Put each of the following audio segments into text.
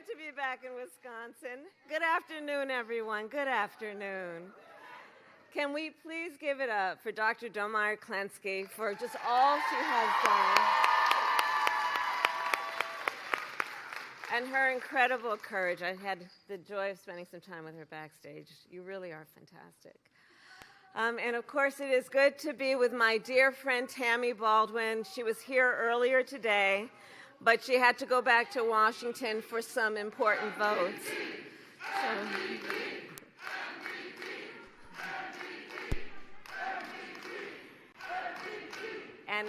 good to be back in Wisconsin. Good afternoon, everyone. Good afternoon. Can we please give it up for Dr. Domeyer-Klensky for just all she has done and her incredible courage. I had the joy of spending some time with her backstage. You really are fantastic. And of course, it is good to be with my dear friend Tammy Baldwin. She was here earlier today, but she had to go back to Washington for some important votes. And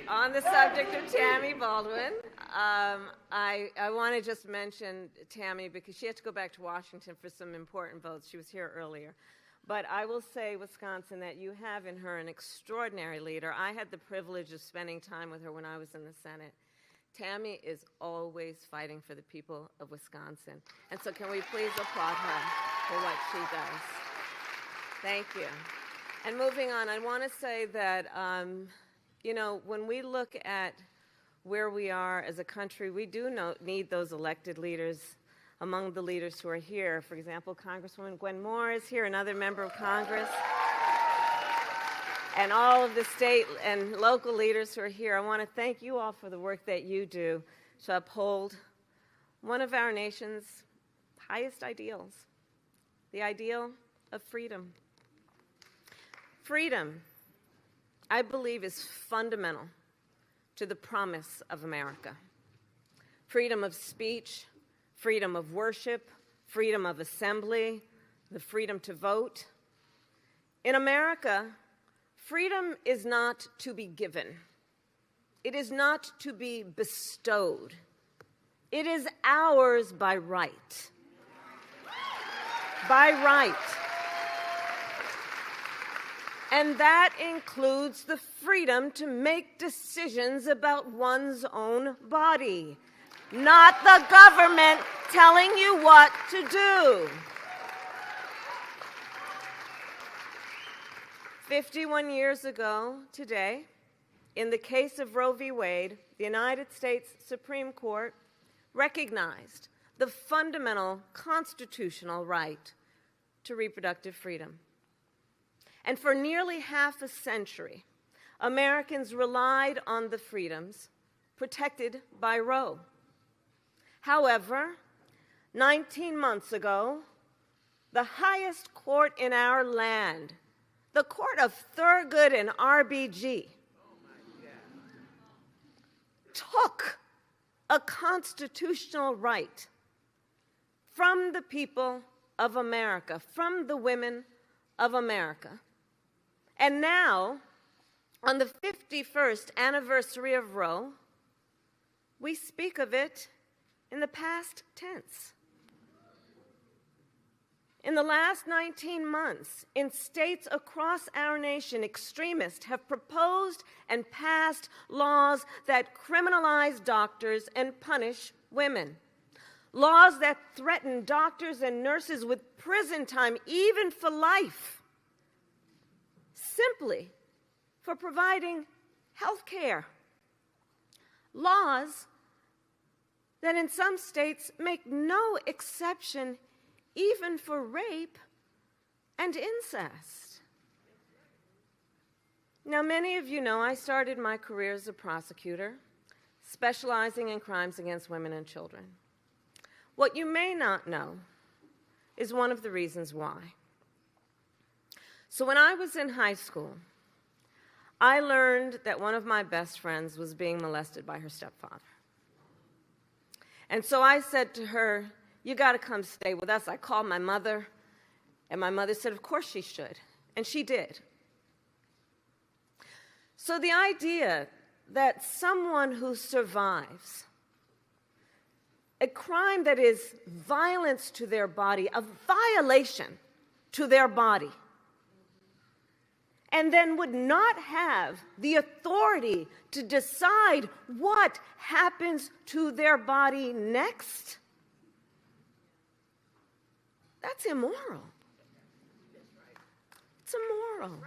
on the subject of Tammy Baldwin, I want to just mention Tammy because she had to go back to Washington for some important votes. She was here earlier. But I will say, Wisconsin, that you have in her an extraordinary leader. I had the privilege of spending time with her when I was in the Senate. Tammy is always fighting for the people of Wisconsin. And so can we please applaud her for what she does? Thank you. And moving on, I want to say that, when we look at where we are as a country, we do need those elected leaders among the leaders who are here. For example, Congresswoman Gwen Moore is here, another member of Congress, and all of the state and local leaders who are here. I want to thank you all for the work that you do to uphold one of our nation's highest ideals, the ideal of freedom. Freedom, I believe, is fundamental to the promise of America. Freedom of speech, freedom of worship, freedom of assembly, the freedom to vote. In America, freedom is not to be given. It is not to be bestowed. It is ours by right. By right. And that includes the freedom to make decisions about one's own body, not the government telling you what to do. 51 years ago today, in the case of Roe v. Wade, the United States Supreme Court recognized the fundamental constitutional right to reproductive freedom. And for nearly half a century, Americans relied on the freedoms protected by Roe. However, 19 months ago, the highest court in our land, the Court of Thurgood and RBG, took a constitutional right from the people of America, from the women of America. And now, on the 51st anniversary of Roe, we speak of it in the past tense. In the last 19 months, in states across our nation, extremists have proposed and passed laws that criminalize doctors and punish women. Laws that threaten doctors and nurses with prison time, even for life, simply for providing health care. Laws that in some states make no exception even for rape and incest. Now, many of you know I started my career as a prosecutor, specializing in crimes against women and children. What you may not know is one of the reasons why. So when I was in high school, I learned that one of my best friends was being molested by her stepfather. And so I said to her, "You got to come stay with us." I called my mother, and my mother said, "Of course she should." And she did. So the idea that someone who survives a crime that is violence to their body, a violation to their body, and then would not have the authority to decide what happens to their body next, that's immoral. It's immoral.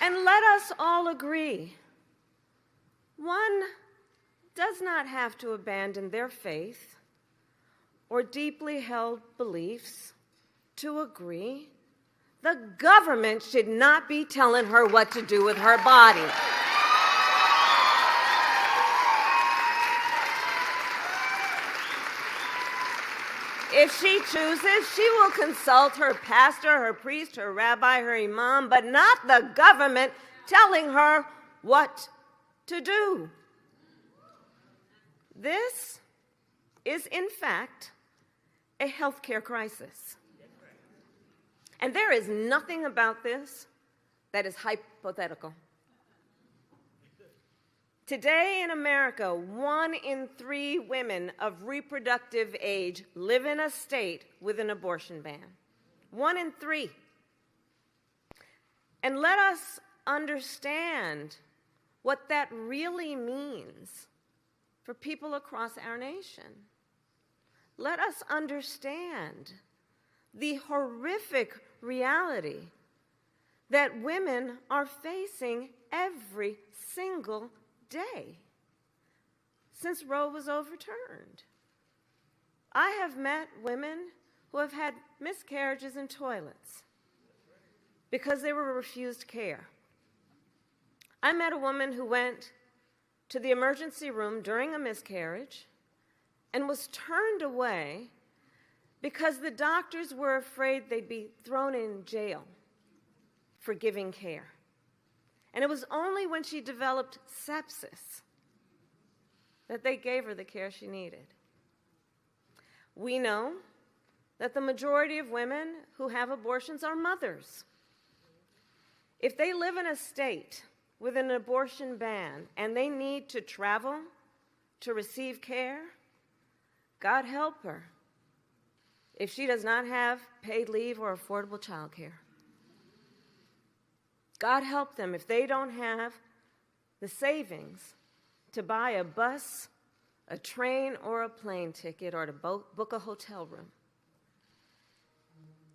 And let us all agree, one does not have to abandon their faith or deeply held beliefs to agree the government should not be telling her what to do with her body. If she chooses, she will consult her pastor, her priest, her rabbi, her imam, but not the government telling her what to do. This is, in fact, a healthcare crisis. And there is nothing about this that is hypothetical. Today in America, 1 in 3 women of reproductive age live in a state with an abortion ban. 1 in 3. And let us understand what that really means for people across our nation. Let us understand the horrific reality that women are facing every single day since Roe was overturned. I have met women who have had miscarriages in toilets because they were refused care. I met a woman who went to the emergency room during a miscarriage and was turned away because the doctors were afraid they'd be thrown in jail for giving care. And it was only when she developed sepsis that they gave her the care she needed. We know that the majority of women who have abortions are mothers. If they live in a state with an abortion ban and they need to travel to receive care, God help her if she does not have paid leave or affordable child care. God help them if they don't have the savings to buy a bus, a train, or a plane ticket, or to book a hotel room.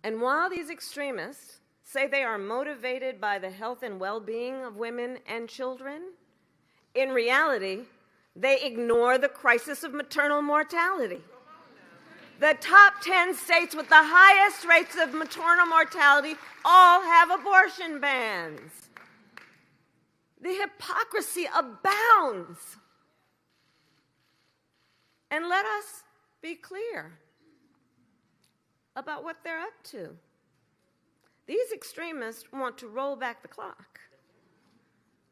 And while these extremists say they are motivated by the health and well-being of women and children, in reality, they ignore the crisis of maternal mortality. The top 10 states with the highest rates of maternal mortality all have abortion bans. The hypocrisy abounds. And let us be clear about what they're up to. These extremists want to roll back the clock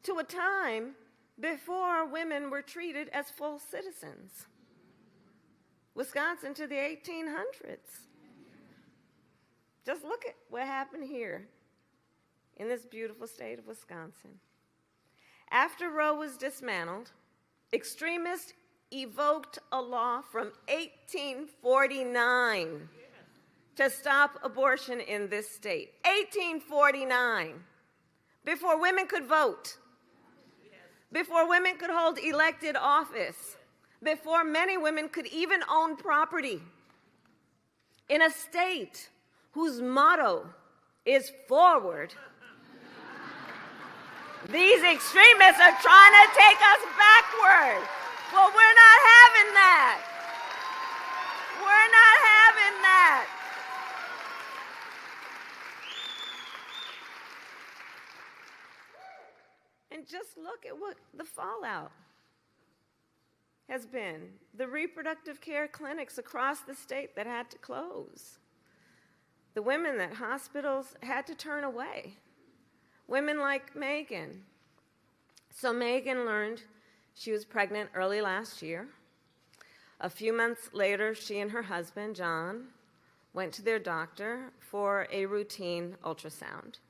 to a time before women were treated as full citizens. Wisconsin to the 1800s. Just look at what happened here in this beautiful state of Wisconsin. After Roe was dismantled, extremists evoked a law from 1849 to stop abortion in this state. 1849, before women could vote, before women could hold elected office, before many women could even own property, in a state whose motto is forward. These extremists are trying to take us backward. Well, we're not having that. We're not having that. And just look at what the fallout has been. The reproductive care clinics across the state that had to close. The women that hospitals had to turn away. Women like Megan. So Megan learned she was pregnant early last year. A few months later, she and her husband, John, went to their doctor for a routine ultrasound.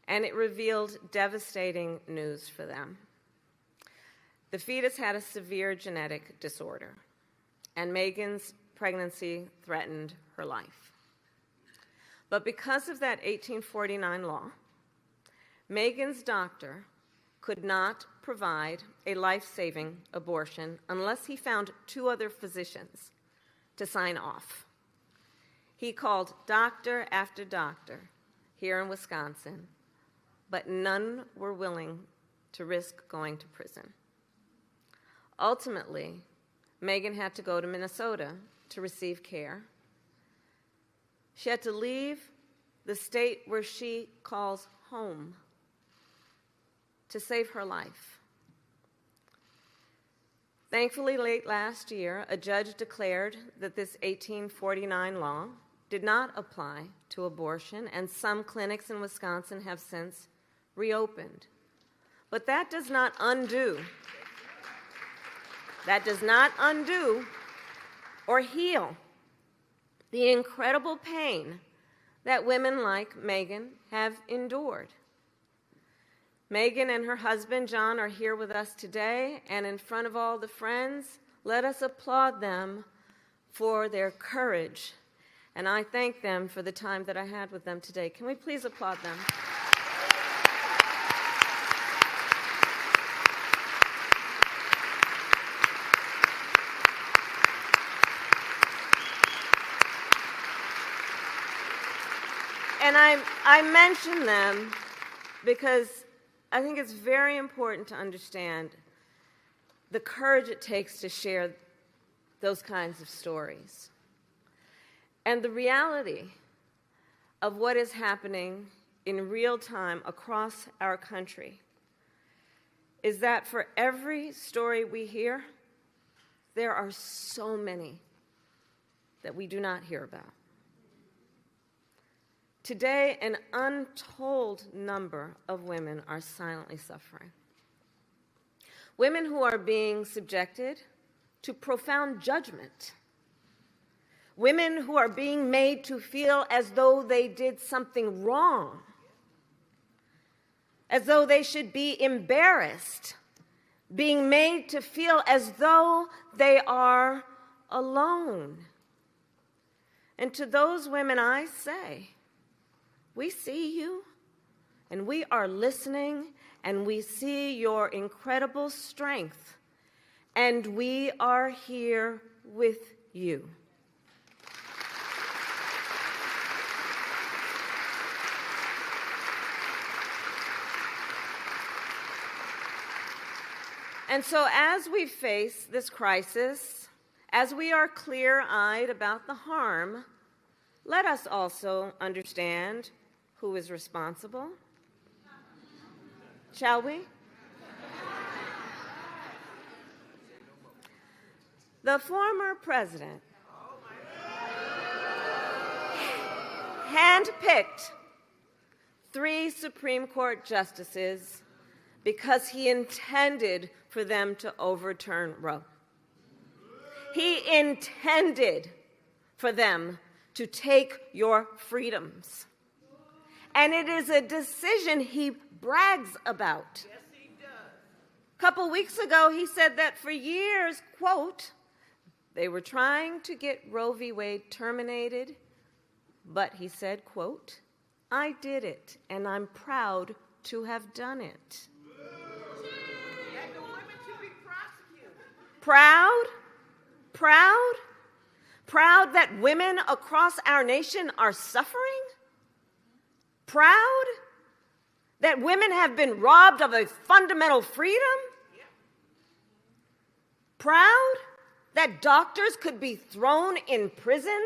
And it revealed devastating news for them. The fetus had a severe genetic disorder, and Megan's pregnancy threatened her life. But because of that 1849 law, Megan's doctor could not provide a life-saving abortion unless he found 2 other physicians to sign off. He called doctor after doctor here in Wisconsin. but none were willing to risk going to prison. Ultimately, Megan had to go to Minnesota to receive care. She had to leave the state where she calls home to save her life. Thankfully, late last year, a judge declared that this 1849 law did not apply to abortion, and some clinics in Wisconsin have since reopened. But that does not undo or heal the incredible pain that women like Megan have endured. Megan and her husband, John, are here with us today, and in front of all the friends, let us applaud them for their courage. And I thank them for the time that I had with them today. Can we please applaud them? And I mention them because I think it's very important to understand the courage it takes to share those kinds of stories. And the reality of what is happening in real time across our country is that for every story we hear, there are so many that we do not hear about. Today, an untold number of women are silently suffering. Women who are being subjected to profound judgment. Women who are being made to feel as though they did something wrong, as though they should be embarrassed, being made to feel as though they are alone. And to those women I say, we see you, and we are listening, and we see your incredible strength, and we are here with you. And so as we face this crisis, as we are clear-eyed about the harm, let us also understand who is responsible. Shall we? The former president handpicked 3 Supreme Court justices because he intended for them to overturn Roe. He intended for them to take your freedoms. And it is a decision he brags about. Yes, he does. A couple weeks ago, he said that for years, quote, they were trying to get Roe v. Wade terminated, but he said, quote, I did it, and I'm proud to have done it. And the women should be prosecuted. Proud? Proud? Proud that women across our nation are suffering? Proud that women have been robbed of a fundamental freedom? Yeah. Proud that doctors could be thrown in prison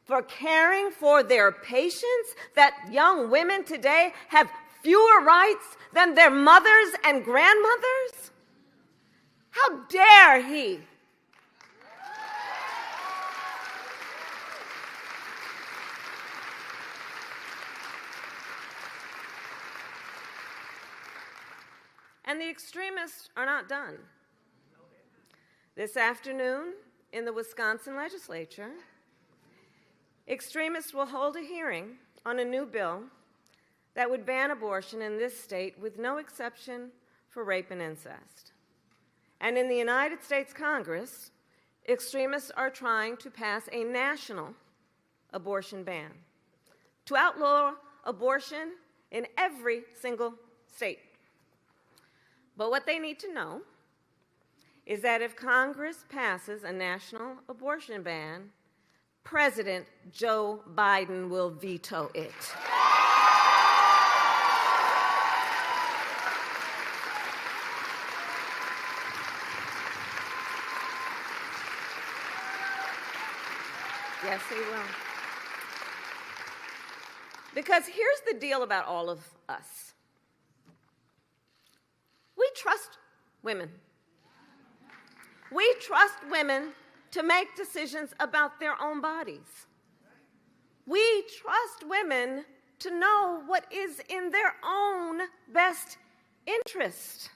for caring for their patients? That young women today have fewer rights than their mothers and grandmothers? How dare he? And the extremists are not done. This afternoon, in the Wisconsin legislature, extremists will hold a hearing on a new bill that would ban abortion in this state with no exception for rape and incest. And in the United States Congress, extremists are trying to pass a national abortion ban to outlaw abortion in every single state. But what they need to know is that if Congress passes a national abortion ban, President Joe Biden will veto it. Yes, he will. Because here's the deal about all of us. We trust women. We trust women to make decisions about their own bodies. We trust women to know what is in their own best interest.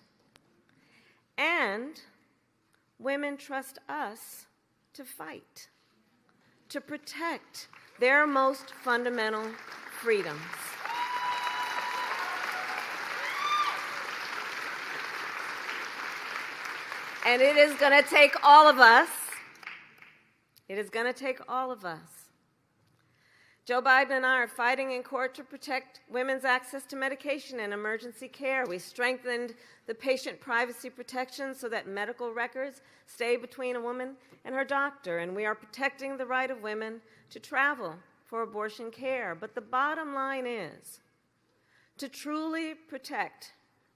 And women trust us to fight, to protect their most fundamental freedoms. And it is going to take all of us. It is going to take all of us. Joe Biden and I are fighting in court to protect women's access to medication and emergency care. We strengthened the patient privacy protections so that medical records stay between a woman and her doctor. And we are protecting the right of women to travel for abortion care. But the bottom line is, to truly protect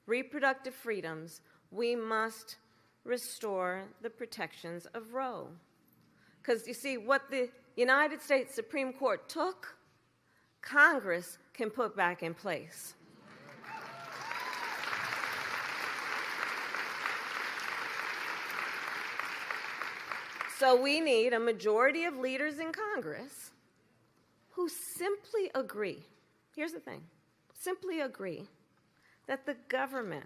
reproductive freedoms, we must restore the protections of Roe. Because you see, what the United States Supreme Court took, Congress can put back in place. So we need a majority of leaders in Congress who simply agree, here's the thing, simply agree that the government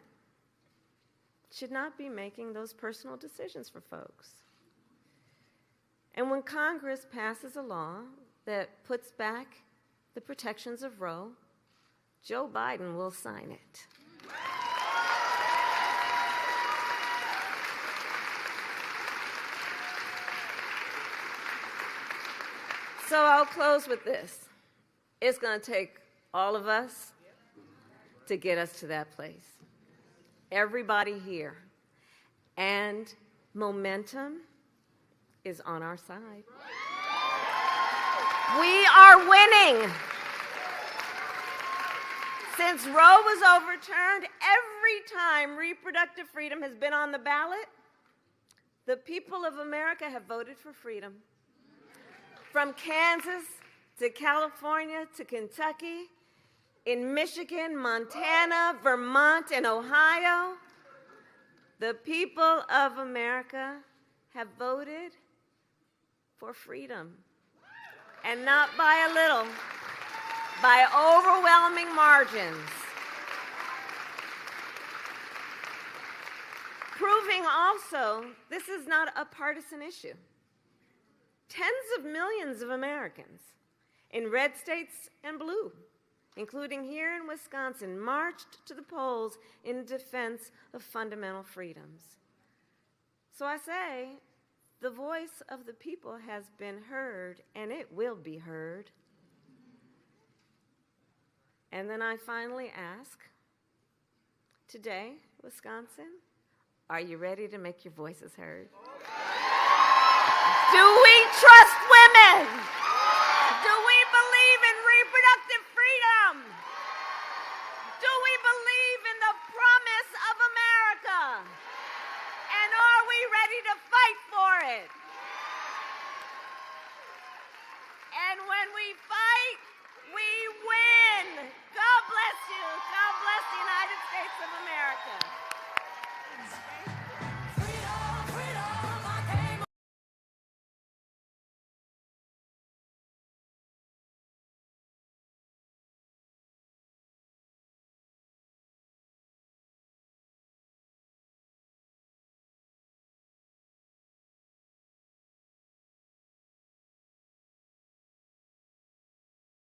should not be making those personal decisions for folks. And when Congress passes a law that puts back the protections of Roe, Joe Biden will sign it. So I'll close with this. It's going to take all of us to get us to that place. Everybody here. And momentum is on our side. We are winning. Since Roe was overturned, every time reproductive freedom has been on the ballot, the people of America have voted for freedom. From Kansas to California to Kentucky, in Michigan, Montana, Vermont, and Ohio, the people of America have voted for freedom. And not by a little, by overwhelming margins. Proving also this is not a partisan issue. Tens of millions of Americans in red states and blue, including here in Wisconsin, marched to the polls in defense of fundamental freedoms. So I say, the voice of the people has been heard, and it will be heard. And then I finally ask, today, Wisconsin, are you ready to make your voices heard? Do we trust women? Do we believe in reproductive freedom? Do we believe in the promise of America? And are we ready to fight for it? And when we fight, we win. God bless you. God bless the United States of America.